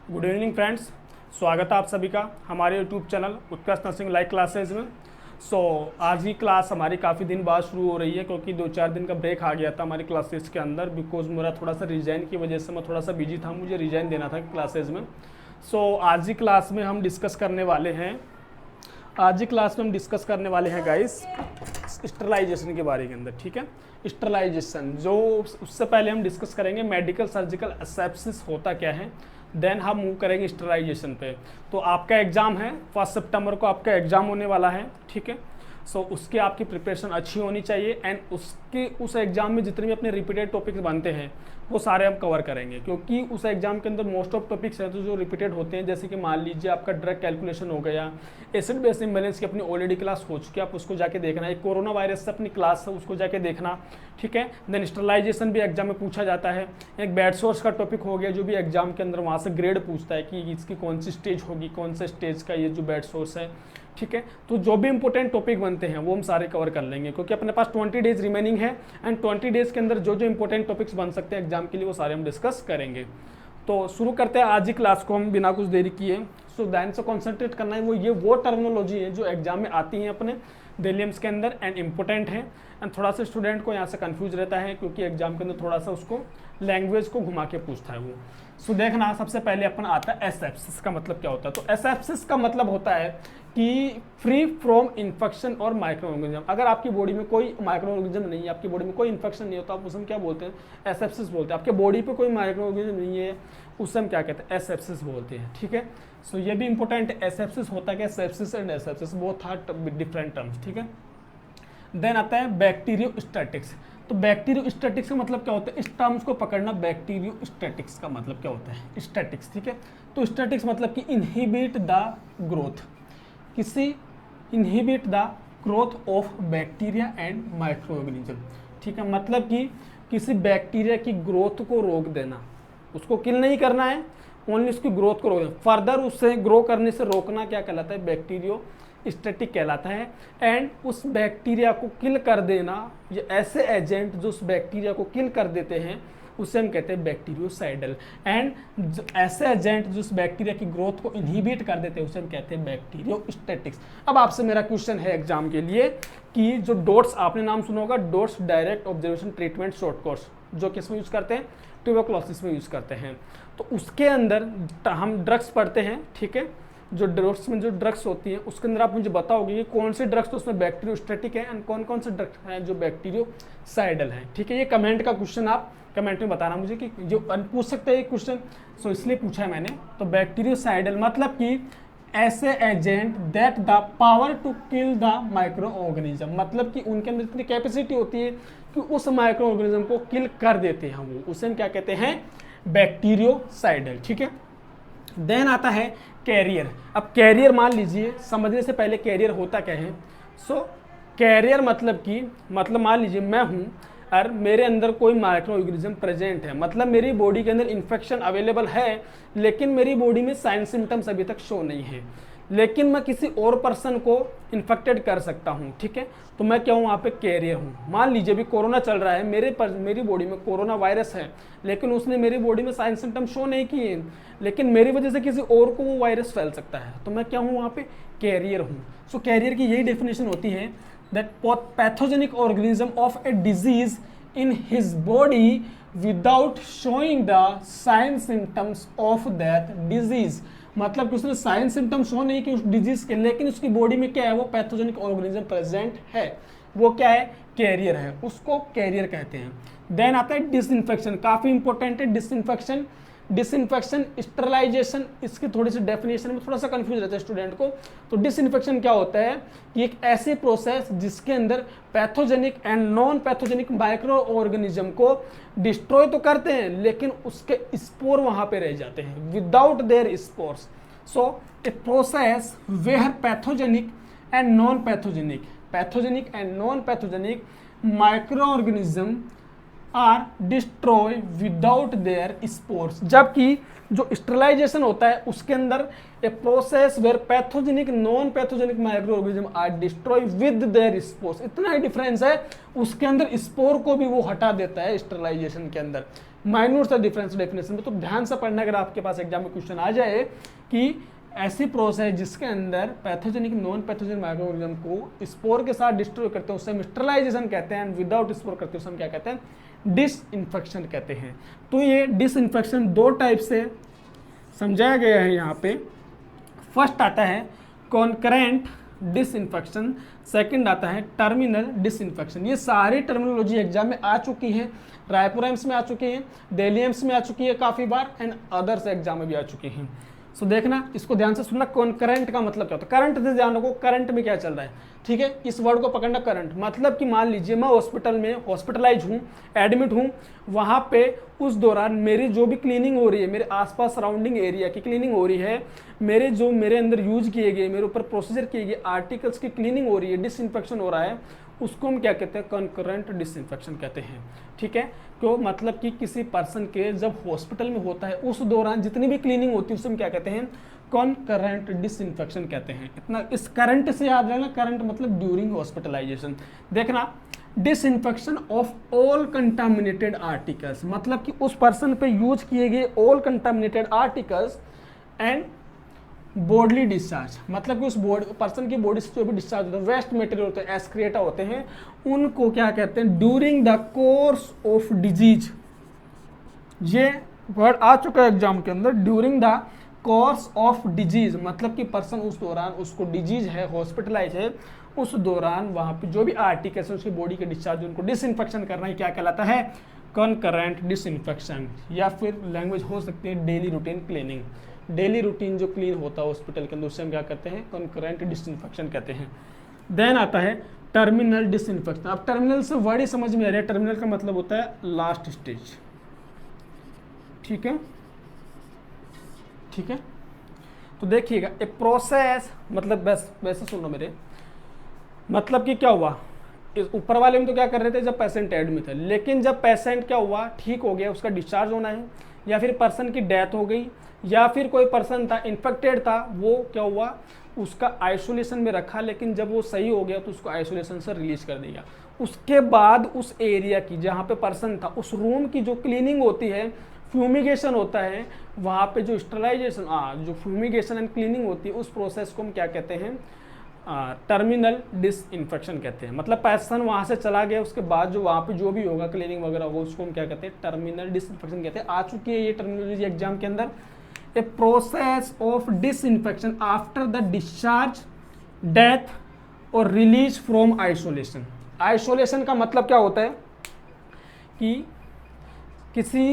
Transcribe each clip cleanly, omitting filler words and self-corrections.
Good evening friends, स्वागत है आप सभी का हमारे यूट्यूब चैनल उत्कर्ष नर्सिंग लाइव क्लासेज में। आज की क्लास हमारी काफ़ी दिन बाद शुरू हो रही है क्योंकि 2-4 दिन का ब्रेक आ गया था हमारी क्लासेज के अंदर, बिकॉज मेरा थोड़ा सा रिजाइन की वजह से मैं थोड़ा सा बिजी था, मुझे रिजाइन देना था क्लासेज में। आज की क्लास में हम डिस्कस करने वाले हैं गाइस स्टरलाइजेशन के बारे के अंदर। ठीक है, स्टरलाइजेशन जो उससे पहले हम डिस्कस करेंगे मेडिकल सर्जिकल एसेप्सिस होता क्या है, देन हम मूव करेंगे स्टरलाइजेशन पे। तो आपका एग्ज़ाम है 1 सितंबर को, आपका एग्ज़ाम होने वाला है। ठीक है, उसकी आपकी प्रिपरेशन अच्छी होनी चाहिए एंड उस एग्ज़ाम में जितने भी अपने रिपीटेड टॉपिक्स बनते हैं वो सारे हम कवर करेंगे, क्योंकि उस एग्ज़ाम के अंदर मोस्ट ऑफ टॉपिक्स हैं तो जो रिपीटेड होते हैं, जैसे कि मान लीजिए आपका ड्रग कैलकुलेशन हो गया, एसिड बेस इम्बैलेंस की अपनी ऑलरेडी क्लास हो चुकी है, आप उसको जाके देखना। एक कोरोना वायरस से अपनी क्लास है, उसको जाके देखना। ठीक है, देन स्टरलाइजेशन भी एग्जाम में पूछा जाता है। एक बेड सोर्स का टॉपिक हो गया जो भी एग्जाम के अंदर वहाँ से ग्रेड पूछता है कि इसकी कौन सी स्टेज होगी, कौन सा स्टेज का ये जो बेड सोर्स है। ठीक है, तो जो भी इंपॉर्टेंट टॉपिक बनते हैं वो हम सारे कवर कर लेंगे, क्योंकि अपने पास 20 डेज रिमेनिंग है एंड 20 डेज के अंदर जो जो इंपॉर्टेंट टॉपिक्स बन सकते हैं एग्जाम के लिए वो सारे हम डिस्कस करेंगे। तो शुरू करते हैं आज की क्लास को हम बिना कुछ देरी किए। ध्यान से कॉन्सेंट्रेट करना है, वो टर्मिनोलॉजी है जो एग्जाम में आती हैं अपने दिलियम्स के अंदर एंड इम्पोर्टेंट है। एंड थोड़ा सा स्टूडेंट को यहाँ से कंफ्यूज रहता है क्योंकि एग्जाम के अंदर थोड़ा सा उसको लैंग्वेज को घुमा के पूछता है वो। देखना, सबसे पहले अपन आता है एसेप्सिस का मतलब क्या होता है। तो एसेप्सिस का मतलब होता है कि फ्री फ्रॉम इन्फेक्शन और माइक्रो ऑर्गेनिज्म। अगर आपकी बॉडी में कोई माइक्रो ऑर्गेनिज्म नहीं है, आपकी बॉडी में कोई इन्फेक्शन नहीं होता, आप उसमें क्या बोलते हैं, एसेप्सिस बोलते हैं। आपके बॉडी पे कोई माइक्रो ऑर्गेनिज्म नहीं है, उससे हम क्या कहते हैं, एसेप्सिस बोलते हैं। ठीक है, ये भी इंपॉर्टेंट, एसेप्सिस होता क्या, sepsis and asepsis both are different terms. ठीक है, देन आता है बैक्टीरियोस्टैटिक्स। तो बैक्टीरियोस्टैटिक्स का मतलब क्या होता है, इस टर्म्स को पकड़ना। बैक्टीरियोस्टैटिक्स का मतलब क्या होता है, स्टैटिक्स। ठीक है, तो स्टैटिक्स मतलब कि inhibit the growth, inhibit the growth of bacteria and micro organism. ठीक है, मतलब कि किसी बैक्टीरिया की ग्रोथ को रोक देना, उसको किल नहीं करना है, ओनली उसकी ग्रोथ को रोकना, फर्दर उससे ग्रो करने से रोकना क्या कहलाता है, बैक्टीरियोस्टैटिक कहलाता है। एंड उस बैक्टीरिया को किल कर देना, ये ऐसे एजेंट जो उस बैक्टीरिया को किल कर देते हैं उसे हम कहते हैं बैक्टीरियोसाइडल। एंड ऐसे एजेंट जो उस बैक्टीरिया की ग्रोथ को इनहिबिट कर देते हैं उसे हम कहते हैं बैक्टीरियोस्टैटिक्स। अब आपसे मेरा क्वेश्चन है एग्जाम के लिए कि जो डोट्स आपने नाम सुना होगा, dots direct observation treatment short course, जो किस में यूज करते हैं, ट्यूबरकुलोसिस में यूज करते हैं। तो उसके अंदर हम ड्रग्स पढ़ते हैं। ठीक है, जो डोट्स में जो ड्रग्स होती हैं उसके अंदर आप मुझे बताओगे कि कौन से ड्रग्स तो उसमें बैक्टीरियोस्टैटिक है एंड कौन कौन से ड्रग्स हैं जो बैक्टीरियोसाइडल हैं। ठीक है, ये कमेंट का क्वेश्चन, आप कमेंट में बताना मुझे कि जो पूछ सकते हैं ये क्वेश्चन, इसलिए पूछा है मैंने। तो बैक्टीरियोसाइडल मतलब कि ऐसे agent that the power to kill the micro organism, मतलब कि उनके अंदर इतनी कैपेसिटी होती है कि उस माइक्रो ऑर्गेनिज्म को किल कर देते हैं वो, उसे हम क्या कहते हैं, बैक्टीरियोसाइडल। ठीक है, देन आता है कैरियर। अब कैरियर मान लीजिए, समझने से पहले कैरियर होता क्या है। कैरियर मतलब मान लीजिए मैं हूँ और मेरे अंदर कोई माइक्रो ऑर्गेनिज्म प्रेजेंट है, मतलब मेरी बॉडी के अंदर इन्फेक्शन अवेलेबल है लेकिन मेरी बॉडी में साइन सिम्टम्स अभी तक शो नहीं है, लेकिन मैं किसी और पर्सन को इन्फेक्टेड कर सकता हूँ। ठीक है, तो मैं क्या हूँ, वहाँ पे कैरियर हूँ। मान लीजिए अभी कोरोना चल रहा है, मेरी बॉडी में कोरोना वायरस है लेकिन उसने मेरी बॉडी में साइन सिम्टम शो नहीं किए, लेकिन मेरी वजह से किसी और को वो वायरस फैल सकता है, तो मैं क्या हूँ, वहाँ पे कैरियर हूँ। कैरियर की यही डेफिनेशन होती है, that pathogenic organism of a disease in his body without showing the sign symptoms of that disease. मतलब कि उसने साइन सिम्टम शो नहीं कि उस डिजीज के, लेकिन उसकी बॉडी में क्या है, वो पैथोजेनिक ऑर्गेनिज्म प्रेजेंट है, वो क्या है, कैरियर है, उसको कैरियर कहते हैं। देन आता है डिसइंफेक्शन, काफी इंपॉर्टेंट है डिसइंफेक्शन, स्टरलाइजेशन, इसकी थोड़ी सी डेफिनेशन में थोड़ा सा कंफ्यूज रहता है स्टूडेंट को। तो डिसइंफेक्शन क्या होता है कि एक ऐसी प्रोसेस जिसके अंदर pathogenic and non pathogenic micro organism को डिस्ट्रॉय तो करते हैं लेकिन उसके स्पोर वहां पे रह जाते हैं, without their spores. A process where pathogenic and non pathogenic micro organism are destroy without their spores, जबकि जो स्टरलाइजेशन होता है उसके अंदर a process where pathogenic non pathogenic micro organism are destroy with their spores. इतना ही difference है, उसके अंदर स्पोर को भी वो हटा देता है स्टरलाइजेशन के अंदर। माइन्यूट सा डिफरेंस डेफिनेशन में, तो ध्यान से पढ़ना अगर आपके पास एग्जाम में क्वेश्चन आ जाए कि ऐसी प्रोसेस जिसके अंदर pathogenic non pathogenic micro organism को स्पोर के साथ डिस्ट्रॉय करते हैं उसे हम स्टरलाइजेशन कहते हैं, विदाउट स्पोर करते हैं उसे हम क्या कहते हैं, डिसइंफेक्शन कहते हैं। तो ये डिसइंफेक्शन दो टाइप से समझाया गया है यहाँ पे। फर्स्ट आता है कॉन्करेंट डिसइंफेक्शन, सेकंड आता है टर्मिनल डिसइंफेक्शन। ये सारी टर्मिनोलॉजी एग्जाम में आ चुकी है, रायपुर एम्स में आ चुकी है, दिल्ली एम्स में आ चुकी है काफ़ी बार, एंड अदर्स एग्जाम में भी आ चुकी हैं। सो देखना, इसको ध्यान से सुनना। कॉन्करेंट का मतलब क्या होता है, करंट से ध्यान रखो, करंट में क्या चल रहा है, ठीक है। इस वर्ड को पकड़ना, करंट मतलब कि मान लीजिए मैं हॉस्पिटल में हॉस्पिटलाइज हूँ, एडमिट हूँ, वहाँ पे उस दौरान मेरी जो भी क्लीनिंग हो रही है, मेरे आसपास सराउंडिंग एरिया की क्लीनिंग हो रही है, मेरे अंदर यूज किए गए, मेरे ऊपर प्रोसीजर किए गए आर्टिकल्स की क्लीनिंग हो रही है, डिसइंफेक्शन हो रहा है, उसको हम क्या कहते हैं, कॉन्करेंट डिसइंफेक्शन कहते हैं, ठीक है। क्यों, मतलब कि किसी पर्सन के जब हॉस्पिटल में होता है उस दौरान जितनी भी क्लीनिंग होती है उसे हम क्या कहते हैं, कॉन्करेंट डिसइंफेक्शन कहते हैं। इतना इस करंट से याद रखना, करंट मतलब ड्यूरिंग हॉस्पिटलाइजेशन। देखना, disinfection of all contaminated articles, मतलब कि उस पर्सन पे यूज किए गए all contaminated articles and bodily discharge, मतलब कि उस पर्सन की बॉडी से जो भी डिस्चार्ज होता है, वेस्ट मटेरियल होते हैं, एक्सक्रिएटा होते हैं, उनको क्या कहते हैं, during the course of disease. ये वर्ड आ चुका है एग्जाम के अंदर, during the course of disease, मतलब कि पर्सन उस दौरान उसको डिजीज है, हॉस्पिटलाइज है, उस दौरान वहाँ पे जो भी आर्टिकल्स है उसकी बॉडी के डिस्चार्ज, उनको डिसइंफेक्शन करना ही क्या कहलाता है, कॉन्करेंट डिसइंफेक्शन। या फिर लैंग्वेज हो सकती है daily routine cleaning, daily routine जो क्लीन होता है हॉस्पिटल के अंदर उससे हम क्या कहते हैं, कॉन्करेंट डिसइंफेक्शन कहते हैं। देन आता है टर्मिनल डिसइंफेक्शन। अब टर्मिनल से वर्ड ही समझ में आ रहा है, टर्मिनल का मतलब होता है लास्ट स्टेज, ठीक है, ठीक है। तो देखिएगा, ए प्रोसेस मतलब वैसे सुनो मेरे, मतलब कि क्या हुआ, इस ऊपर वाले में तो क्या कर रहे थे जब पेशेंट एडमिट है, लेकिन जब पेशेंट क्या हुआ, ठीक हो गया, उसका डिस्चार्ज होना है, या फिर पर्सन की डेथ हो गई, या फिर कोई पर्सन था इन्फेक्टेड था, वो क्या हुआ, उसका आइसोलेशन में रखा, लेकिन जब वो सही हो गया तो उसको आइसोलेशन से रिलीज कर दिया। उसके बाद उस एरिया की जहाँ पे पर्सन था उस रूम की जो क्लीनिंग होती है, फ्यूमिगेशन होता है, वहाँ पे जो स्टरलाइजेशन जो फ्यूमिगेशन एंड क्लीनिंग होती है, उस प्रोसेस को हम क्या कहते हैं, टर्मिनल डिसइंफेक्शन कहते हैं। मतलब पर्सन वहाँ से चला गया, उसके बाद जो वहाँ पे जो भी होगा क्लीनिंग वगैरह होगा उसको हम क्या कहते हैं, टर्मिनल डिसइंफेक्शन कहते हैं। आ चुकी है ये टर्मिनोलॉजी एग्जाम के अंदर। A process of disinfection after the discharge, death और रिलीज फ्रॉम आइसोलेशन। आइसोलेशन का मतलब क्या होता है कि किसी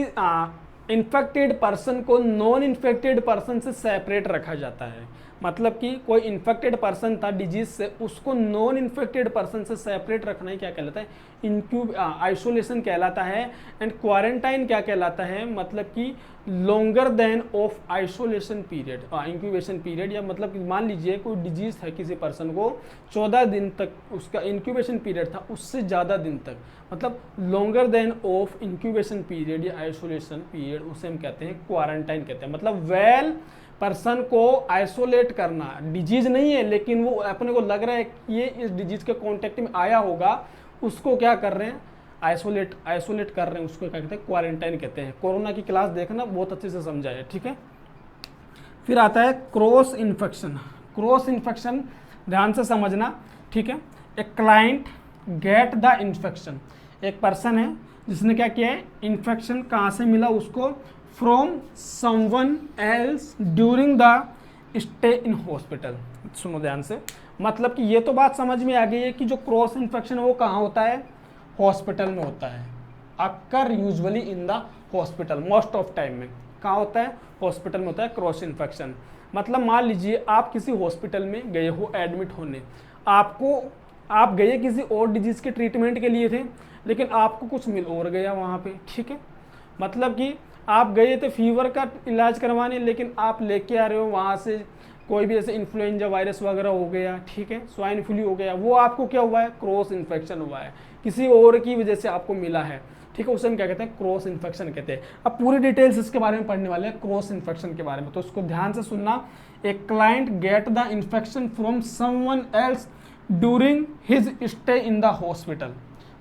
इन्फेक्टेड पर्सन को नॉन इन्फेक्टेड पर्सन से सेपरेट रखा जाता है। मतलब कि कोई इन्फेक्टेड पर्सन था डिजीज से, उसको नॉन इन्फेक्टेड पर्सन से सेपरेट रखना ही क्या कहलाता है, आइसोलेशन कहलाता है। एंड क्वारंटाइन क्या कहलाता है, मतलब कि longer than of isolation period, incubation period, या मतलब कि मान लीजिए कोई डिजीज है किसी पर्सन को 14 दिन तक उसका इंक्यूबेशन पीरियड था, उससे ज़्यादा दिन तक, मतलब longer than of incubation period या आइसोलेशन पीरियड, उसे हम कहते हैं क्वारंटाइन कहते हैं। मतलब वेल पर्सन को आइसोलेट करना, डिजीज नहीं है लेकिन वो अपने को लग रहा है कि ये इस डिजीज के कांटेक्ट में आया होगा, उसको क्या कर रहे हैं, आइसोलेट कर रहे हैं, उसको क्या कहते हैं, क्वारंटाइन कहते हैं। कोरोना की क्लास देखना, बहुत अच्छे से समझा है, ठीक है। फिर आता है क्रॉस इन्फेक्शन। क्रॉस इन्फेक्शन ध्यान से समझना, ठीक है। A client get the infection, एक पर्सन है जिसने क्या किया है, इन्फेक्शन कहाँ से मिला उसको, from someone else during the stay in hospital. सुनो ध्यान से, मतलब कि ये तो बात समझ में आ गई है कि जो क्रॉस इन्फेक्शन है वो कहाँ होता है, हॉस्पिटल में होता है। Occur usually in the hospital, most of time में कहाँ होता है, हॉस्पिटल में होता है क्रॉस इन्फेक्शन। मतलब मान लीजिए आप किसी हॉस्पिटल में गए हो एडमिट होने, आप गए किसी और डिजीज के ट्रीटमेंट के लिए थे, लेकिन आपको कुछ मिल और गया वहाँ पे, ठीक है। मतलब कि आप गए थे फीवर का इलाज करवाने, लेकिन आप लेके आ रहे हो वहाँ से कोई भी ऐसे इन्फ्लुएंजा वायरस वगैरह हो गया, ठीक है, स्वाइन फ्लू हो गया, वो आपको क्या हुआ है, क्रॉस इन्फेक्शन हुआ है, किसी और की वजह से आपको मिला है। ठीक है, उसे हम क्या कहते हैं, क्रॉस इन्फेक्शन कहते हैं। अब पूरी डिटेल्स इसके बारे में पढ़ने वाले हैं क्रॉस इन्फेक्शन के बारे में, तो उसको ध्यान से सुनना। A client get the infection from someone else during his stay in the hospital,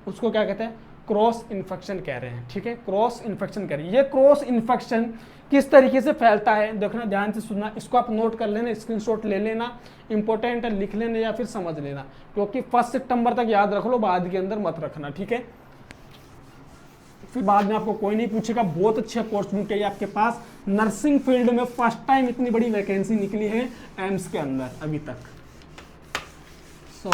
उसको क्या कहते हैं, क्रॉस इन्फेक्शन कह रहे हैं। ठीक है, क्रॉस इन्फेक्शन कह रहे हैं। ये क्रॉस इन्फेक्शन किस तरीके से फैलता है देखना, ध्यान से सुनना, इसको आप नोट कर लेना, स्क्रीनशॉट ले लेना, इंपॉर्टेंट है, लिख लेना या फिर समझ लेना, क्योंकि 1 सितंबर तक याद रख लो, बाद के अंदर मत रखना। ठीक है, फिर बाद में आपको कोई नहीं पूछेगा। बहुत अच्छी अपॉर्चुनिटी है आपके पास, नर्सिंग फील्ड में फर्स्ट टाइम इतनी बड़ी वैकेंसी निकली है एम्स के अंदर अभी तक। सो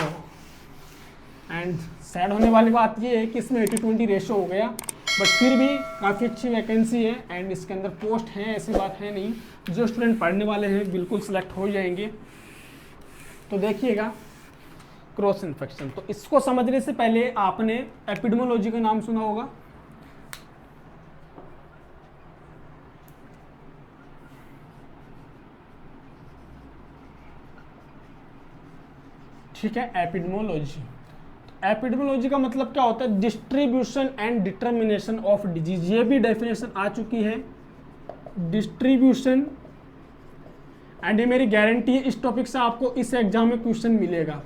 एंड सैड होने वाली बात ये है कि इसमें 80-20 रेशो हो गया, बट फिर भी काफ़ी अच्छी वैकेंसी है एंड इसके अंदर पोस्ट हैं, ऐसी बात है नहीं। जो स्टूडेंट पढ़ने वाले हैं बिल्कुल सिलेक्ट हो जाएंगे। तो देखिएगा क्रॉस इन्फेक्शन, तो इसको समझने से पहले आपने एपिडेमोलॉजी का नाम सुना होगा। ठीक है, एपिडेमोलॉजी। एपिडेमोलॉजी का मतलब क्या होता है, distribution and determination of disease. ये भी डेफिनेशन आ चुकी है, डिस्ट्रीब्यूशन एंड ये मेरी गारंटी है इस टॉपिक से आपको इस एग्जाम में क्वेश्चन मिलेगा।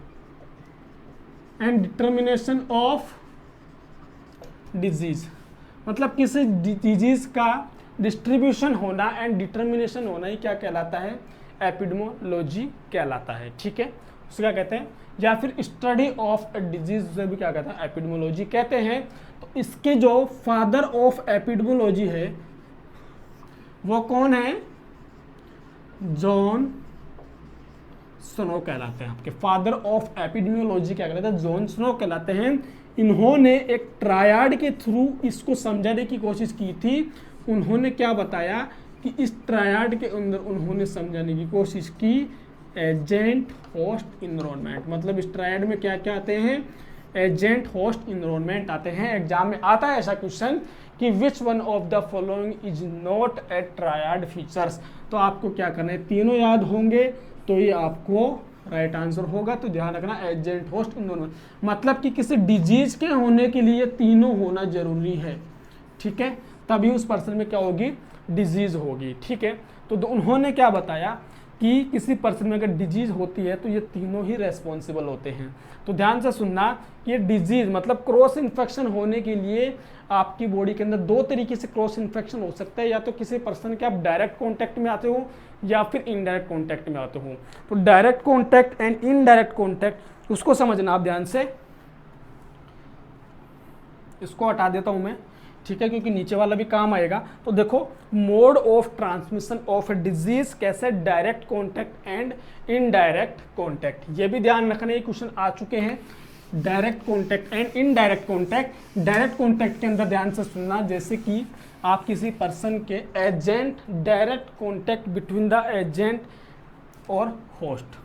एंड डिटर्मिनेशन ऑफ डिजीज मतलब किसी डिजीज का डिस्ट्रीब्यूशन होना एंड डिटर्मिनेशन होना ही क्या कहलाता है, एपिडेमोलॉजी कहलाता है। ठीक है, उसको क्या कहते हैं, या फिर स्टडी ऑफ डिजीज से भी क्या कहते हैं, एपिडेमोलॉजी कहते हैं। तो इसके जो फादर ऑफ एपिडेमोलॉजी है वो कौन है, जॉन स्नो कहलाते हैं। आपके फादर ऑफ एपिडेमियोलॉजी क्या कहलाते हैं, जॉन स्नो कहलाते हैं। इन्होंने एक ट्रायड के थ्रू इसको समझाने की कोशिश की थी। उन्होंने क्या बताया कि इस ट्रायड के अंदर उन्होंने समझाने की कोशिश की एजेंट होस्ट इन्वायरमेंट। मतलब इस ट्रायड में क्या क्या आते हैं, एजेंट होस्ट इन्वायरमेंट आते हैं। एग्जाम में आता है ऐसा क्वेश्चन कि which one of the following is not a triad features. तो आपको क्या करना है, तीनों याद होंगे तो ये आपको राइट आंसर होगा। तो ध्यान रखना, एजेंट होस्ट इन्वायरमेंट मतलब कि किसी डिजीज के होने के लिए तीनों होना जरूरी है। ठीक है, तभी उस पर्सन में क्या होगी, डिजीज होगी। ठीक है, तो उन्होंने क्या बताया कि किसी पर्सन में अगर डिजीज होती है तो ये तीनों ही रेस्पॉन्सिबल होते हैं। तो ध्यान से सुनना, ये डिजीज मतलब क्रॉस इन्फेक्शन होने के लिए आपकी बॉडी के अंदर दो तरीके से क्रॉस इन्फेक्शन हो सकता है, या तो किसी पर्सन के आप डायरेक्ट कांटेक्ट में आते हो या फिर इनडायरेक्ट कांटेक्ट में आते हो। तो direct contact and indirect contact उसको समझना आप ध्यान से। इसको हटा देता हूं मैं, ठीक है, क्योंकि नीचे वाला भी काम आएगा। तो देखो, mode of transmission of disease कैसे, direct contact and indirect contact. ये भी ध्यान रखना, ये क्वेश्चन आ चुके हैं। Direct contact and indirect contact. Direct contact के अंदर ध्यान से सुनना, जैसे कि आप किसी पर्सन के agent, direct contact between the agent और होस्ट।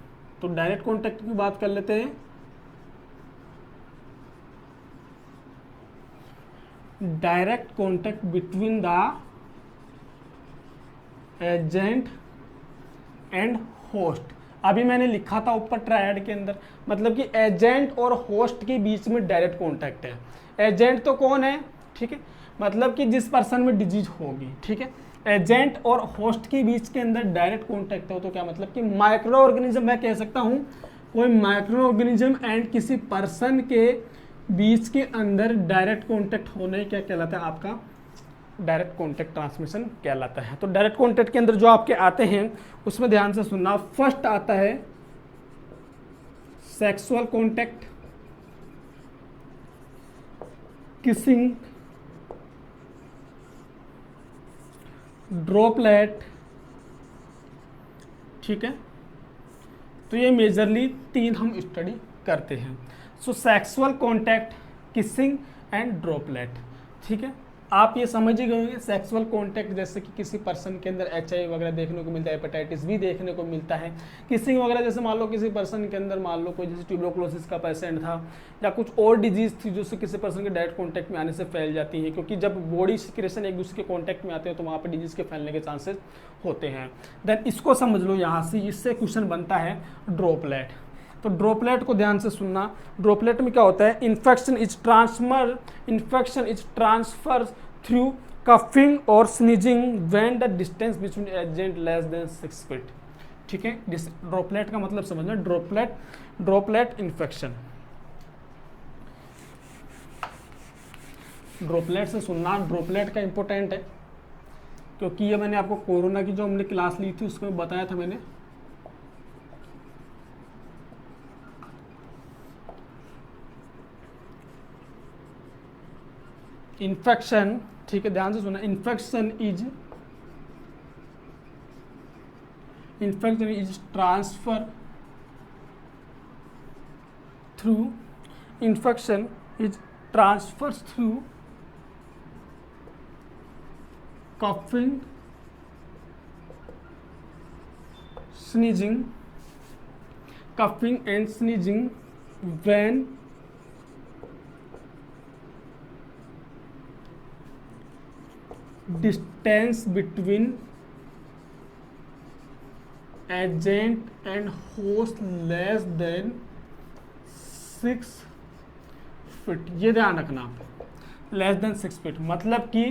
तो डायरेक्ट कांटेक्ट की बात कर लेते हैं। Direct contact between the agent and host. अभी मैंने लिखा था ऊपर ट्रायड के अंदर, मतलब कि एजेंट और होस्ट के बीच में डायरेक्ट कांटेक्ट है। एजेंट तो कौन है, ठीक है, मतलब कि जिस पर्सन में डिजीज होगी। ठीक है, एजेंट और होस्ट के बीच के अंदर डायरेक्ट कांटेक्ट हो तो क्या मतलब कि माइक्रो ऑर्गेनिज्म, मैं कह सकता हूं कोई माइक्रो ऑर्गेनिज्म एंड किसी पर्सन के बीच के अंदर डायरेक्ट कांटेक्ट होने क्या कहलाता है, आपका डायरेक्ट कांटेक्ट ट्रांसमिशन कहलाता है। तो डायरेक्ट कांटेक्ट के अंदर जो आपके आते हैं उसमें ध्यान से सुनना। फर्स्ट आता है सेक्सुअल कांटेक्ट, किसिंग, ड्रॉपलेट। ठीक है, तो ये मेजरली 3 हम स्टडी करते हैं। सो sexual contact, kissing and droplet. ठीक है, आप ये समझ ही गए होंगे। सेक्सुअल कांटेक्ट जैसे कि किसी पर्सन के अंदर HIV वगैरह देखने को मिलता है, हेपेटाइटिस भी देखने को मिलता है। किसिंग वगैरह जैसे मान लो किसी पर्सन के अंदर मान लो कोई जैसे ट्यूबरकुलोसिस का पेशेंट था या कुछ और डिजीज थी जो किसी पर्सन के डायरेक्ट कांटेक्ट में आने से फैल जाती है, क्योंकि जब बॉडी सिक्रेशन एक दूसरे के कांटेक्ट में आते हैं तो वहाँ पर डिजीज के फैलने के चांसेस होते हैं। देन इसको समझ लो यहाँ से, इससे क्वेश्चन बनता है ड्रॉपलेट। तो ड्रॉपलेट को ध्यान से सुनना। ड्रॉपलेट में क्या होता है, infection is transfer through coughing और sneezing when the distance between agent less than 6 feet. ठीक है, ड्रॉपलेट का मतलब समझना, ड्रॉपलेट इन्फेक्शन, ड्रॉपलेट से सुनना। ड्रॉपलेट का इंपॉर्टेंट है क्योंकि ये मैंने आपको कोरोना की जो हमने क्लास ली थी उसमें बताया था मैंने। इन्फेक्शन, ठीक है, ध्यान से सुना। Infection is transfer through, infection is transfers through coughing, sneezing when distance between agent and host less than 6 feet. ये ध्यान रखना आप, लेस देन 6 फीट मतलब कि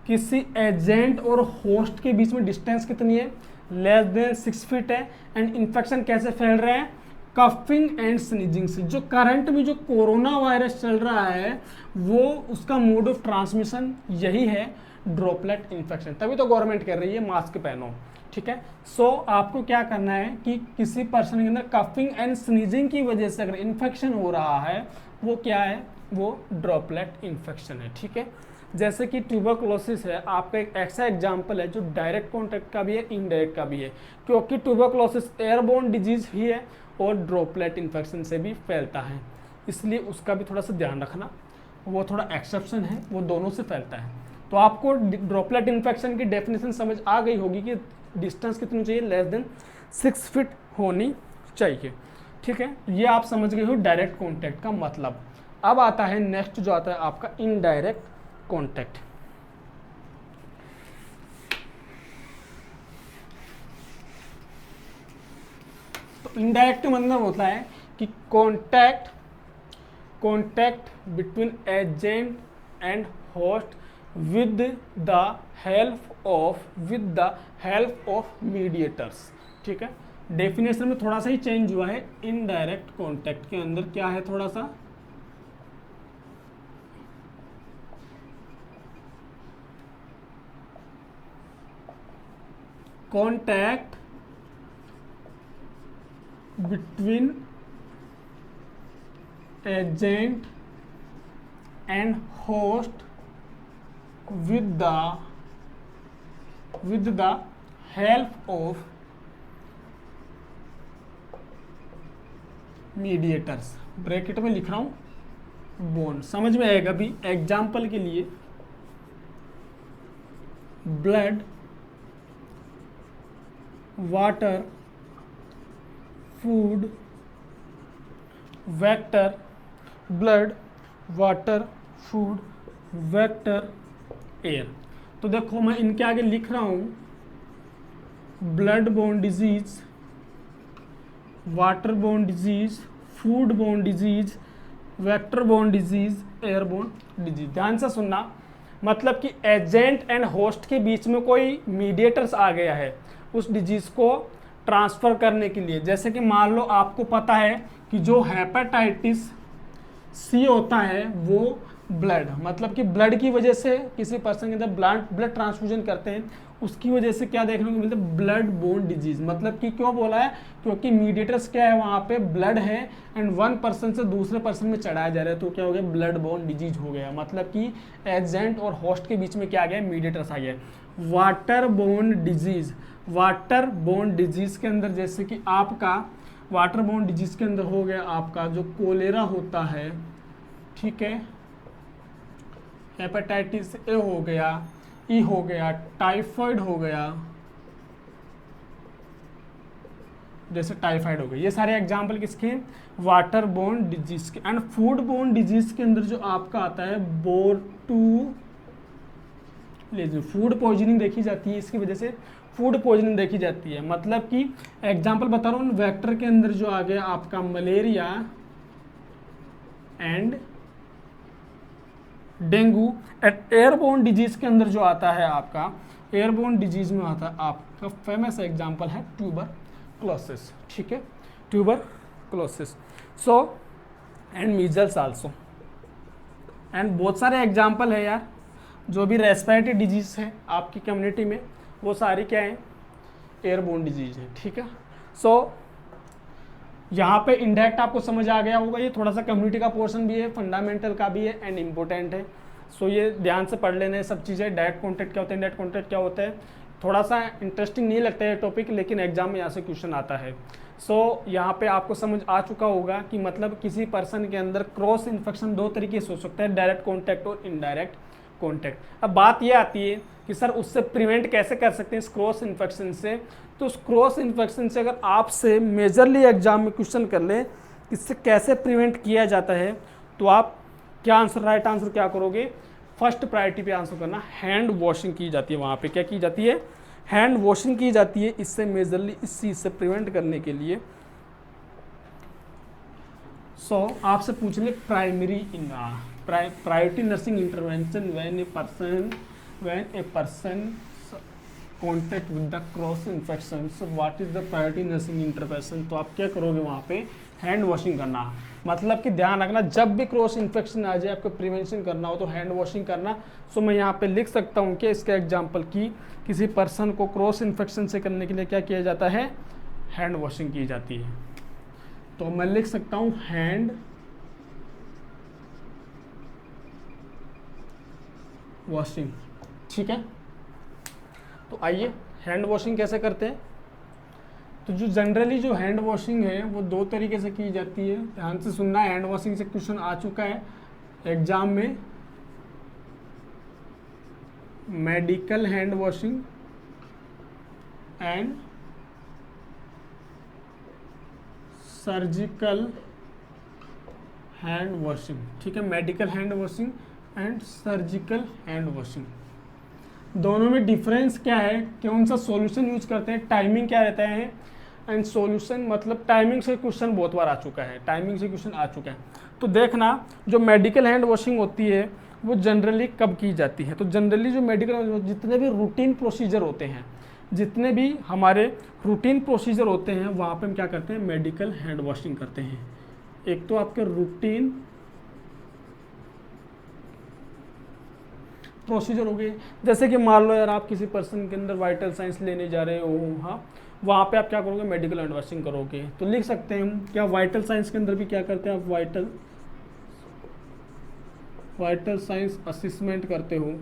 किसी एजेंट और होस्ट के बीच में डिस्टेंस कितनी है, लेस देन 6 फीट है। एंड इन्फेक्शन कैसे फैल रहे हैं, कफिंग एंड स्नीजिंग से। जो करंट में जो कोरोना वायरस चल रहा है वो उसका मोड ऑफ ट्रांसमिशन यही है, ड्रॉपलेट इन्फेक्शन। तभी तो गवर्नमेंट कह रही है मास्क पहनो। ठीक है, सो आपको क्या करना है कि किसी पर्सन के अंदर कफिंग एंड स्नीजिंग की वजह से अगर इन्फेक्शन हो रहा है वो क्या है, वो ड्रॉपलेट इन्फेक्शन है। ठीक है, जैसे कि ट्यूबरकुलोसिस है, आपका एक ऐसा एग्जाम्पल है जो डायरेक्ट कॉन्टैक्ट का भी है, इनडायरेक्ट का भी है, क्योंकि ट्यूबरकुलोसिस एयरबोर्न डिजीज ही है और ड्रॉपलेट इन्फेक्शन से भी फैलता है, इसलिए उसका भी थोड़ा सा ध्यान रखना। वो थोड़ा एक्सेप्शन है, वो दोनों से फैलता है। तो आपको ड्रॉपलेट इन्फेक्शन की डेफिनेशन समझ आ गई होगी कि डिस्टेंस कितनी चाहिए, लेस देन 6 फीट होनी चाहिए। ठीक है, ये आप समझ गए हो डायरेक्ट कॉन्टैक्ट का मतलब। अब आता है नेक्स्ट, जो आता है आपका इनडायरेक्ट कॉन्टैक्ट। तो इनडायरेक्ट मतलब होता है कि contact between agent and host with the help of mediators. ठीक है, डेफिनेशन में थोड़ा सा ही चेंज हुआ है। इनडायरेक्ट कॉन्टैक्ट के अंदर क्या है, थोड़ा सा contact between agent and host with the help of mediators. Bracket में लिख रहा हूं बोन, समझ में आएगा भी। एग्जाम्पल के लिए blood, water, food, vector, blood, water, food, vector, air. तो देखो मैं इनके आगे लिख रहा हूं blood borne disease, water borne disease, food borne disease, vector borne disease, air borne disease. ध्यान से सुनना, मतलब कि एजेंट एंड होस्ट के बीच में कोई मीडिएटर्स आ गया है उस डिजीज को ट्रांसफर करने के लिए। जैसे कि मान लो आपको पता है कि जो हेपेटाइटिस सी होता है वो ब्लड, मतलब कि ब्लड की वजह से किसी पर्सन के अंदर ब्लड ट्रांसफ्यूजन करते हैं, उसकी वजह से क्या देखने को मिलता है, ब्लड बोर्न डिजीज। मतलब कि क्यों बोला है, क्योंकि मीडिएटर्स क्या है, वहाँ पे ब्लड है एंड वन पर्सन से दूसरे पर्सन में चढ़ाया जा रहा है, तो क्या हो गया, ब्लड बोर्न डिजीज हो गया। मतलब कि एजेंट और होस्ट के बीच में क्या आ गया, मीडिएटर्स आ गया। Water borne disease, water borne disease के अंदर जैसे कि आपका वाटर बोर्न डिजीज के अंदर हो गया आपका जो कोलेरा होता है, ठीक है, हेपेटाइटिस ए हो गया, ई हो गया, टाइफाइड हो गया, जैसे टाइफाइड हो गया। ये सारे एग्जाम्पल किसके हैं, वाटर बोर्न डिजीज के। एंड फूड बोर्न डिजीज के अंदर जो आपका आता है लेजर फूड पॉइजनिंग देखी जाती है, इसकी वजह से फूड पॉइजनिंग देखी जाती है। मतलब कि एग्जांपल बता रहा हूँ, वेक्टर के अंदर जो आ गया आपका malaria and dengue, airborne disease के अंदर जो आता है आपका, एयरबोर्न डिजीज में आता है आपका फेमस एग्जांपल है ट्यूबरक्लोसिस, ठीक है, tuberculosis. So and measles also, and बहुत सारे एग्जांपल है यार, जो भी रेस्पिरेटरी डिजीज है आपकी कम्युनिटी में वो सारी क्या है, एयरबोर्न डिजीज है, ठीक है। सो यहाँ पे इंडायरेक्ट आपको समझ आ गया होगा, ये थोड़ा सा कम्युनिटी का पोर्शन भी है, फंडामेंटल का भी है एंड इम्पोर्टेंट है। सो ये ध्यान से पढ़ लेना है सब चीज़ें। डायरेक्ट कॉन्टैक्ट क्या होता है, इनडायरेक्ट कॉन्टैक्ट क्या होता है, थोड़ा सा इंटरेस्टिंग नहीं लगता है टॉपिक, लेकिन एग्जाम में यहाँ से क्वेश्चन आता है। सो यहाँ पे आपको समझ आ चुका होगा कि मतलब किसी पर्सन के अंदर क्रॉस इन्फेक्शन दो तरीके से हो सकता है, डायरेक्ट कॉन्टैक्ट और इनडायरेक्ट कॉन्टैक्ट। अब बात ये आती है कि सर उससे प्रिवेंट कैसे कर सकते हैं इस क्रॉस इन्फेक्शन से। तो उस क्रॉस इन्फेक्शन से अगर आपसे मेजरली एग्जाम में क्वेश्चन कर ले इससे कैसे प्रिवेंट किया जाता है, तो आप क्या आंसर, राइट आंसर क्या करोगे, फर्स्ट प्रायोरिटी पे आंसर करना, हैंड वॉशिंग की जाती है। वहाँ पे क्या की जाती है, हैंड वॉशिंग की जाती है, इससे मेजरली इस चीज़ से प्रिवेंट करने के लिए। सो आपसे पूछ ले primary priority nursing intervention when a person contact with the cross infection, so what is the priority nursing intervention। तो आप क्या करोगे वहाँ पे, हैंड वॉशिंग करना। मतलब कि ध्यान रखना जब भी क्रॉस इन्फेक्शन आ जाए आपको प्रिवेंशन करना हो तो हैंड वॉशिंग करना। सो मैं यहाँ पे लिख सकता हूँ कि इसका एग्जांपल की किसी पर्सन को क्रॉस इन्फेक्शन से करने के लिए क्या किया जाता है, हैंड वॉशिंग की जाती है। तो मैं लिख सकता हूँ हैंड वॉशिंग, ठीक है। तो आइए हैंड वॉशिंग कैसे करते हैं। तो जो जनरली जो हैंड वॉशिंग है वो दो तरीके से की जाती है, ध्यान से सुनना। हैंड वॉशिंग से क्वेश्चन आ चुका है एग्जाम में, medical hand washing and surgical hand washing, ठीक है। Medical hand washing and surgical hand washing, दोनों में डिफरेंस क्या है, कौन सा सॉल्यूशन यूज करते हैं, टाइमिंग क्या रहता है एंड सॉल्यूशन। मतलब टाइमिंग से क्वेश्चन बहुत बार आ चुका है, टाइमिंग से क्वेश्चन आ चुका है। तो देखना जो मेडिकल हैंड वॉशिंग होती है वो जनरली कब की जाती है। तो जनरली जो मेडिकल जितने भी रूटीन प्रोसीजर होते हैं, जितने भी हमारे रूटीन प्रोसीजर होते हैं वहाँ पे हम क्या करते हैं, मेडिकल हैंड वॉशिंग करते हैं। एक तो आपके रूटीन प्रोसीजर हो गए, जैसे कि मान लो यार आप किसी पर्सन के अंदर वाइटल साइंस लेने जा रहे हो, हाँ वहाँ पे आप क्या करोगे, मेडिकल हैंड वॉशिंग करोगे। तो लिख सकते हैं हम क्या, वाइटल साइंस के अंदर भी क्या करते हैं आप, वाइटल साइंस असेसमेंट करते हो,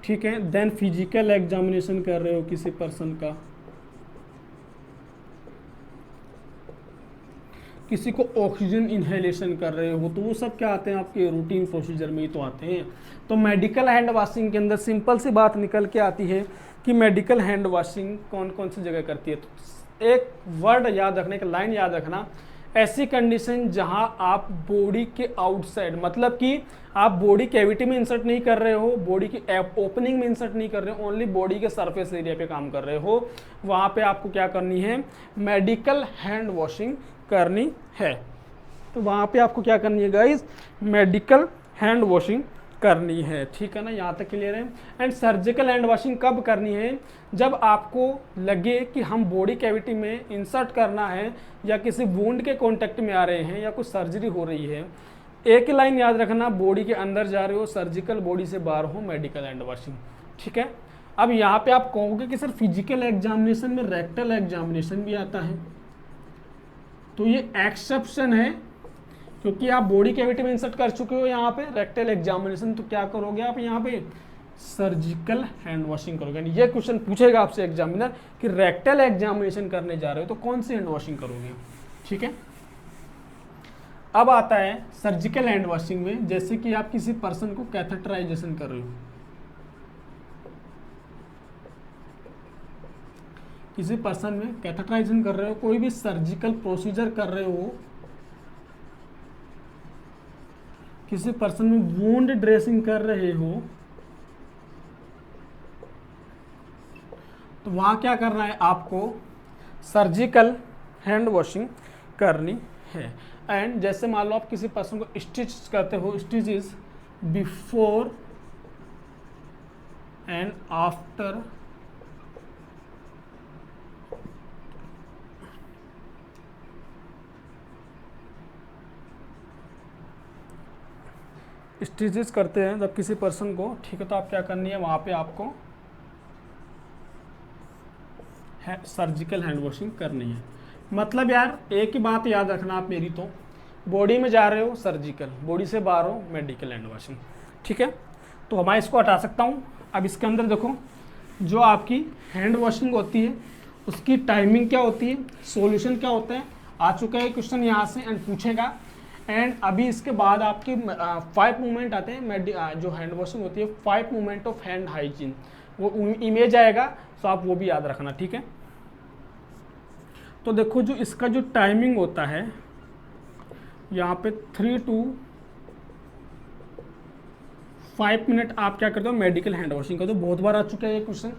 ठीक है। देन फिजिकल एग्जामिनेशन कर रहे हो किसी पर्सन का, किसी को ऑक्सीजन इनहेलेशन कर रहे हो, तो वो सब क्या आते हैं आपके रूटीन प्रोसीजर में ही तो आते हैं। तो मेडिकल हैंड वॉशिंग के अंदर सिंपल सी बात निकल के आती है कि मेडिकल हैंड वॉशिंग कौन कौन सी जगह करती है। तो एक वर्ड याद रखने, एक लाइन याद रखना, ऐसी कंडीशन जहां आप बॉडी के आउटसाइड, मतलब कि आप बॉडी कैविटी में इंसर्ट नहीं कर रहे हो, बॉडी की ओपनिंग में इंसर्ट नहीं कर रहे हो, ओनली बॉडी के सरफेस एरिया पे काम कर रहे हो, वहां पे आपको क्या करनी है, मेडिकल हैंड वॉशिंग करनी है। तो वहाँ पे आपको क्या करनी है गाइस, मेडिकल हैंड वॉशिंग करनी है, ठीक है ना, यहाँ तक क्लियर है। एंड सर्जिकल हैंड वॉशिंग कब करनी है, जब आपको लगे कि हम बॉडी कैविटी में इंसर्ट करना है या किसी वुंड के कांटेक्ट में आ रहे हैं या कुछ सर्जरी हो रही है। एक ही लाइन याद रखना, बॉडी के अंदर जा रहे हो सर्जिकल, बॉडी से बाहर हो मेडिकल हैंड वॉशिंग, ठीक है। अब यहाँ पे आप कहोगे कि सर फिजिकल एग्जामिनेशन में रेक्टल एग्जामिनेशन भी आता है, तो ये एक्सेप्शन है क्योंकि आप बॉडी कैविटी में इंसर्ट कर चुके हो यहाँ पे रेक्टल एग्जामिनेशन। तो क्या करोगे आप यहाँ पे, सर्जिकल हैंड वॉशिंग करोगे। ये क्वेश्चन पूछेगा आपसे एग्जामिनर कि रेक्टल एग्जामिनेशन करने जा रहे हो तो कौन सी हैंड वॉशिंग करोगे, ठीक है। अब आता है सर्जिकल हैंड वॉशिंग में, जैसे कि आप किसी पर्सन को कैथेटराइजेशन कर रहे हो, किसी पर्सन में कैथेटराइजेशन कर रहे हो, कोई भी सर्जिकल प्रोसीजर कर रहे हो, किसी पर्सन में वुंड ड्रेसिंग कर रहे हो तो वहाँ क्या करना है, आपको सर्जिकल हैंड वॉशिंग करनी है। एंड जैसे मान लो आप किसी पर्सन को स्टिच करते हो, stitch is before and after stitches करते हैं जब किसी पर्सन को, ठीक है, तो आप क्या करनी है, वहाँ पे आपको सर्जिकल हैंड वॉशिंग करनी है। मतलब यार एक ही बात याद रखना आप मेरी, तो बॉडी में जा रहे हो सर्जिकल, बॉडी से बाहर हो मेडिकल हैंड वॉशिंग, ठीक है। तो मैं इसको हटा सकता हूँ। अब इसके अंदर देखो, जो आपकी हैंड वॉशिंग होती है उसकी टाइमिंग क्या होती है, सॉल्यूशन क्या होता है, आ चुका है क्वेश्चन यहाँ से एंड पूछेगा। एंड अभी इसके बाद आपके 5 मूवमेंट आते हैं, जो हैंड वॉशिंग होती है 5 मूवमेंट ऑफ हैंड हाइजीन, वो इमेज आएगा, तो आप वो भी याद रखना, ठीक है। तो देखो जो इसका जो टाइमिंग होता है यहाँ पे 3 to 5 मिनट आप क्या करते हो, मेडिकल हैंड वॉशिंग करते हो। बहुत बार आ चुका है ये क्वेश्चन।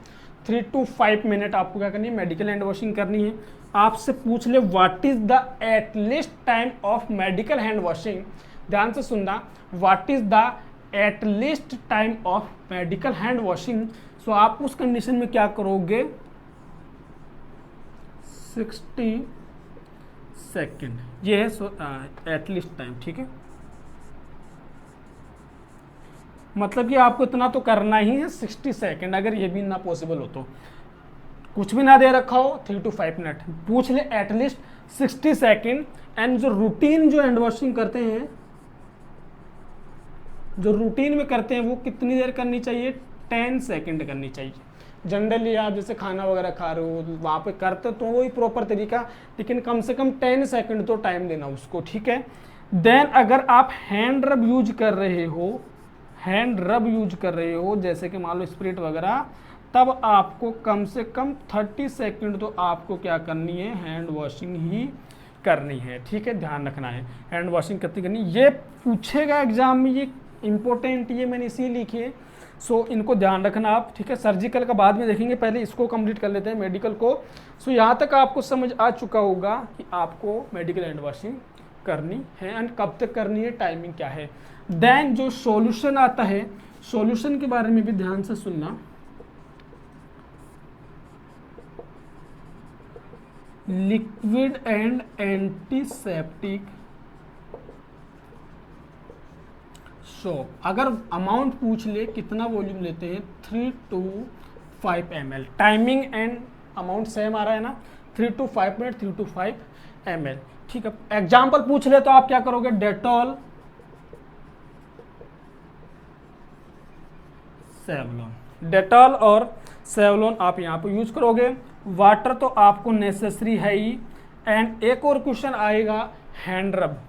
3 to 5 मिनट आपको क्या करनी है, मेडिकल हैंड वॉशिंग करनी है। आपसे पूछ ले what is the at least time of medical hand washing, ध्यान से सुनना, what is the at least time of medical hand washing. So आप उस कंडीशन में क्या करोगे, 60 सेकेंड, ये है एटलीस्ट टाइम, ठीक है। मतलब कि आपको इतना तो करना ही है 60 सेकेंड, अगर ये भी ना पॉसिबल हो तो कुछ भी ना दे रखा हो 3 to 5 मिनट, पूछ ले एटलीस्ट 60 सेकेंड। एंड जो रूटीन जो हैंड वॉशिंग करते हैं, जो रूटीन में करते हैं वो कितनी देर करनी चाहिए, 10 सेकेंड करनी चाहिए। जनरली आप जैसे खाना वगैरह खा रहे हो वहाँ पे करते तो वही प्रॉपर तरीका, लेकिन कम से कम 10 सेकेंड तो टाइम देना उसको, ठीक है। देन अगर आप हैंड रब यूज कर रहे हो, हैंड रब यूज कर रहे हो जैसे कि मान लो स्पिरिट वगैरह, तब आपको कम से कम 30 सेकेंड तो आपको क्या करनी है, हैंड वॉशिंग ही करनी है, ठीक है। ध्यान रखना है हैंड वॉशिंग कितनी करनी, ये पूछेगा एग्जाम में, ये इंपॉर्टेंट, ये मैंने इसी लिखी है। सो इनको ध्यान रखना आप, ठीक है। सर्जिकल का बाद में देखेंगे, पहले इसको कंप्लीट कर लेते हैं मेडिकल को। सो यहाँ तक आपको समझ आ चुका होगा कि आपको मेडिकल हैंड वॉशिंग करनी है एंड कब तक करनी है, टाइमिंग क्या है। देन जो सॉल्यूशन आता है, सॉल्यूशन के बारे में भी ध्यान से सुनना। लिक्विड एंड एंटीसेप्टिक सोप, अगर अमाउंट पूछ ले कितना वॉल्यूम लेते हैं, 3 to 5 ml। Timing and amount same आ रहा है ना, 3 to 5 मिनट, 3 to 5 ml, ठीक है। एग्जाम्पल पूछ ले तो आप क्या करोगे, डेटॉल, सेवलॉन, डेटॉल और सेवलॉन आप यहाँ पे यूज करोगे। वाटर तो आपको नेसेसरी है ही। एंड एक और क्वेश्चन आएगा, हैंड रब,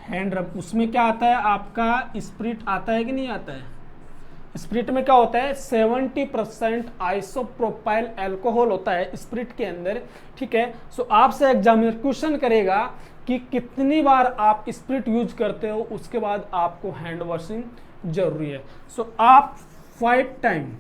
हैंड रब, उसमें क्या आता है आपका, स्पिरिट आता है कि नहीं आता है। स्पिरिट में क्या होता है, 70% आइसोप्रोपाइल अल्कोहल होता है स्पिरिट के अंदर, ठीक है। सो आपसे एग्जामिनर क्वेश्चन करेगा कि कितनी बार आप स्पिरिट यूज करते हो, उसके बाद आपको हैंड वॉशिंग जरूरी है। सो आप 5 टाइम,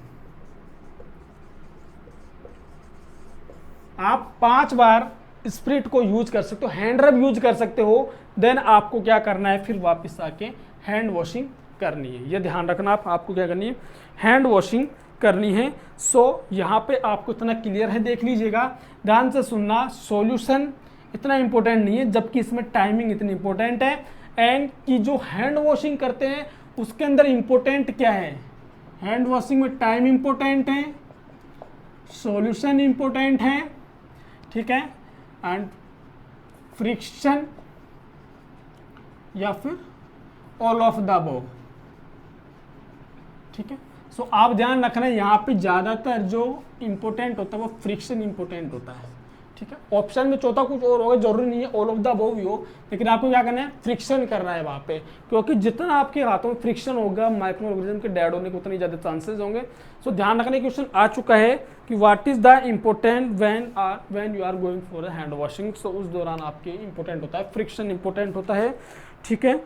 आप 5 बार स्पिरिट को यूज कर सकते हो, हैंड रब यूज कर सकते हो। देन आपको क्या करना है, फिर वापस आके हैंड वॉशिंग करनी है। ये ध्यान रखना आपको क्या करनी है, हैंड वॉशिंग करनी है। सो यहाँ पे आपको इतना क्लियर है, देख लीजिएगा, ध्यान से सुनना। सॉल्यूशन इतना इंपॉर्टेंट नहीं है, जबकि इसमें टाइमिंग इतनी इंपॉर्टेंट है। एंड कि जो हैंड वॉशिंग करते हैं उसके अंदर इंपॉर्टेंट क्या है, हैंड वॉशिंग में टाइम इंपॉर्टेंट है, सॉल्यूशन इंपॉर्टेंट है, ठीक है, एंड फ्रिक्शन या फिर ऑल ऑफ द अबव, ठीक है। सो आप ध्यान रखना, यहाँ पे ज़्यादातर जो इंपॉर्टेंट होता है वो फ्रिक्शन इंपॉर्टेंट होता है, ठीक है। ऑप्शन में चौथा कुछ और होगा, जरूरी नहीं है ऑल ऑफ द अबव ही हो, लेकिन आपको क्या करना है, फ्रिक्शन करना है वहां पे, क्योंकि जितना आपके हाथों में फ्रिक्शन होगा माइक्रो ऑर्गेनिज्म के डेड होने के उतने ज्यादा चांसेस होंगे। सो ध्यान रखने का क्वेश्चन आ चुका है कि what is the important when you are going for hand washing. So उस दौरान आपके इंपॉर्टेंट होता है, फ्रिक्शन इंपॉर्टेंट होता है, ठीक है।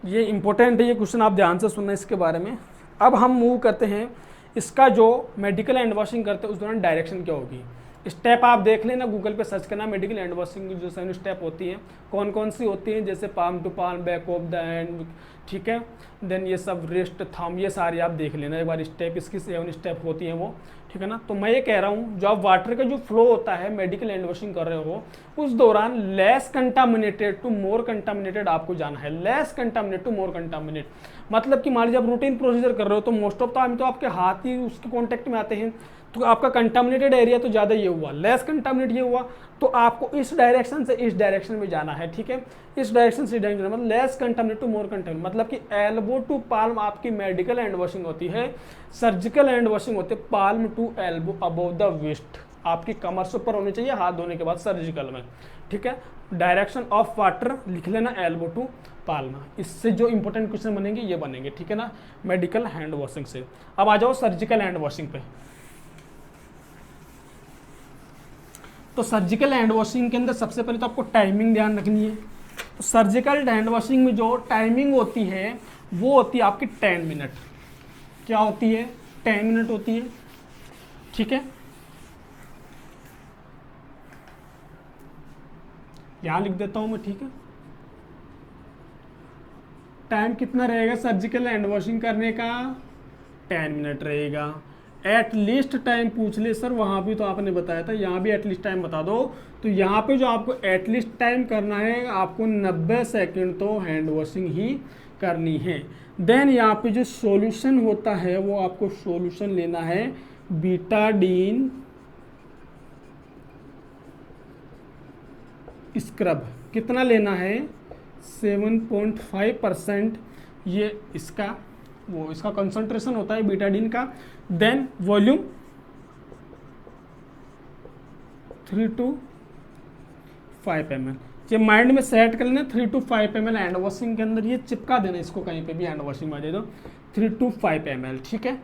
ये इंपॉर्टेंट है, ये क्वेश्चन आप ध्यान से सुनना इसके बारे में। अब हम मूव करते हैं, इसका जो मेडिकल हैंड वॉशिंग करते हैं उस दौरान डायरेक्शन क्या होगी। स्टेप आप देख लेना, गूगल पे सर्च करना मेडिकल हैंड वॉशिंग की जो 7 स्टेप होती हैं कौन कौन सी होती हैं, जैसे palm to palm, back of the hand, ठीक है, देन ये सब रिस्ट, थंब, ये सारी आप देख लेना एक बार स्टेप, इसकी 7 स्टेप होती हैं वो, ठीक है ना। तो मैं ये कह रहा हूँ, जो आप वाटर का जो फ्लो होता है मेडिकल हैंड वॉशिंग कर रहे हो उस दौरान less contaminated to more contaminated आपको जाना है, less contaminate to more contaminate. मतलब कि मान लीजिए आप रूटीन प्रोसीजर कर रहे हो तो मोस्ट ऑफ टाइम तो आपके हाथ ही उसके कॉन्टेक्ट में आते हैं, तो आपका कंटामिनेटेड एरिया तो ज़्यादा ये हुआ, लेस कंटामिनेट ये हुआ, तो आपको इस डायरेक्शन से इस डायरेक्शन में जाना है, ठीक है, इस डायरेक्शन से इस डायरेक्शन, मतलब less contaminate to more contaminate, मतलब कि एल्बो टू पाल्म आपकी मेडिकल हैंड वॉशिंग होती है, सर्जिकल हैंड वॉशिंग होती है palm to elbow above the waist, आपकी कमर से ऊपर होनी चाहिए हाथ धोने के बाद सर्जिकल में, ठीक है। डायरेक्शन ऑफ वाटर लिख लेना, एल्बो टू पाल्म। इससे जो इंपॉर्टेंट क्वेश्चन बनेंगे ये बनेंगे, ठीक है ना, मेडिकल हैंड वॉशिंग से। अब आ जाओ सर्जिकल हैंड वॉशिंग पे। तो सर्जिकल हैंड वॉशिंग के अंदर सबसे पहले तो आपको टाइमिंग ध्यान रखनी है। तो सर्जिकल हैंड वॉशिंग में जो टाइमिंग होती है वो होती है आपकी 10 मिनट। क्या होती है? 10 मिनट होती है, ठीक है। यहां लिख देता हूं मैं, ठीक है। टाइम कितना रहेगा सर्जिकल हैंड वॉशिंग करने का? 10 मिनट रहेगा। एट लीस्ट टाइम पूछ ले सर, वहां भी तो आपने बताया था, यहाँ भी एटलीस्ट टाइम बता दो। तो यहाँ पे जो आपको एटलीस्ट टाइम करना है, आपको 90 सेकंड तो हैंड वॉशिंग ही करनी है। देन यहाँ पे जो सॉल्यूशन होता है वो आपको सॉल्यूशन लेना है बीटाडीन स्क्रब। कितना लेना है? 7.5%। ये इसका कंसंट्रेशन होता है बीटाडीन का। Then volume 3 to 5 ml। ये माइंड में सेट कर लेना, 3 to 5 ml हैंड वॉशिंग के अंदर, ये चिपका देना इसको कहीं पे भी हैंड वॉशिंग में दे दो, 3 to 5 ml, ठीक है।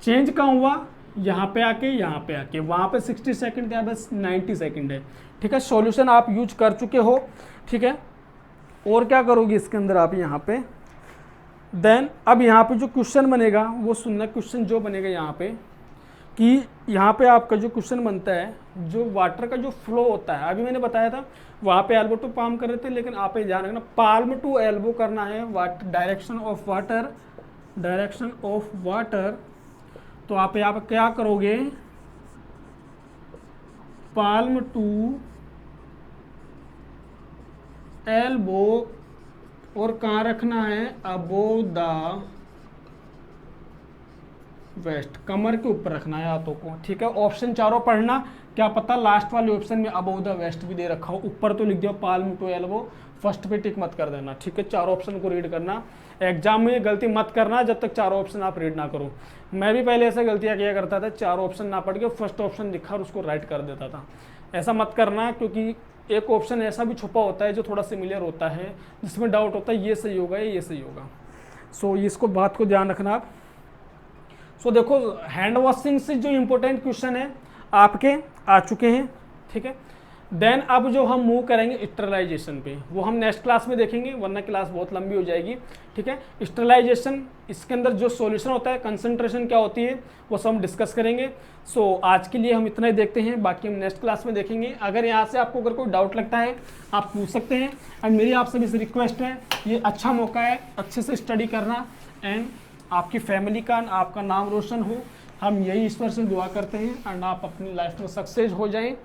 चेंज कहाँ हुआ? यहाँ पे आके वहाँ पे 60 सेकंड या बस 90 सेकंड है, ठीक है। सॉल्यूशन आप यूज कर चुके हो, ठीक है। और क्या करोगे इसके अंदर आप यहाँ पे? देन अब यहाँ पे जो क्वेश्चन बनेगा वो सुनना। क्वेश्चन जो बनेगा यहाँ पे कि यहाँ पे आपका जो क्वेश्चन बनता है, जो वाटर का जो फ्लो होता है, अभी मैंने बताया था वहाँ पे एल्बो टू पाल्म कर रहे थे, लेकिन आप ये ध्यान रखना पाल्म टू एल्बो करना है। डायरेक्शन ऑफ वाटर, तो आप यहाँ पे क्या करोगे? पाल्म टू एल्बो, और कहाँ रखना है? अबोव द वेस्ट, कमर के ऊपर रखना है हाथों को, ठीक है। ऑप्शन चारों पढ़ना, क्या पता लास्ट वाले ऑप्शन में अबोव द वेस्ट भी दे रखा हो। ऊपर तो लिख दिया पाल्म टू एल्बो, फर्स्ट पे टिक मत कर देना, ठीक है। चारों ऑप्शन को रीड करना। एग्जाम में गलती मत करना जब तक चारों ऑप्शन आप रीड ना करो। मैं भी पहले ऐसा गलतियाँ किया करता था, चारों ऑप्शन ना पढ़ के फर्स्ट ऑप्शन लिखा और उसको राइट कर देता था। ऐसा मत करना, क्योंकि एक ऑप्शन ऐसा भी छुपा होता है जो थोड़ा सिमिलर होता है, जिसमें डाउट होता है ये सही होगा या ये सही होगा। सो इसको बात को ध्यान रखना आप। सो देखो, हैंड वॉशिंग से जो इंपॉर्टेंट क्वेश्चन है आपके आ चुके हैं, ठीक है। देन अब जो हम मूव करेंगे स्टरलाइजेशन पे, वो हम नेक्स्ट क्लास में देखेंगे, वरना क्लास बहुत लंबी हो जाएगी, ठीक है। स्टरलाइजेशन, इसके अंदर जो सॉल्यूशन होता है, कंसंट्रेशन क्या होती है, वो सब हम डिस्कस करेंगे। सो आज के लिए हम इतना ही देखते हैं, बाकी हम नेक्स्ट क्लास में देखेंगे। अगर यहाँ से आपको अगर कोई डाउट लगता है आप पूछ सकते हैं। एंड मेरी आपसे भी रिक्वेस्ट है, ये अच्छा मौका है अच्छे से स्टडी करना, एंड आपकी फैमिली का, आपका नाम रोशन हो, हम यही ईश्वर से दुआ करते हैं। एंड आप अपनी लाइफ में सक्सेस हो जाएं,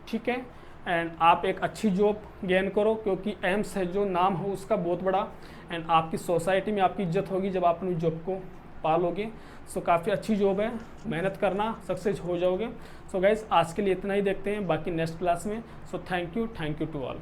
ठीक है। एंड आप एक अच्छी जॉब गेन करो, क्योंकि एम्स है जो नाम हो उसका बहुत बड़ा, एंड आपकी सोसाइटी में आपकी इज्जत होगी जब आप अपनी जॉब को पालोगे। सो काफ़ी अच्छी जॉब है, मेहनत करना, सक्सेस हो जाओगे। सो गाइस आज के लिए इतना ही देखते हैं, बाकी नेक्स्ट क्लास में। So thank you to all.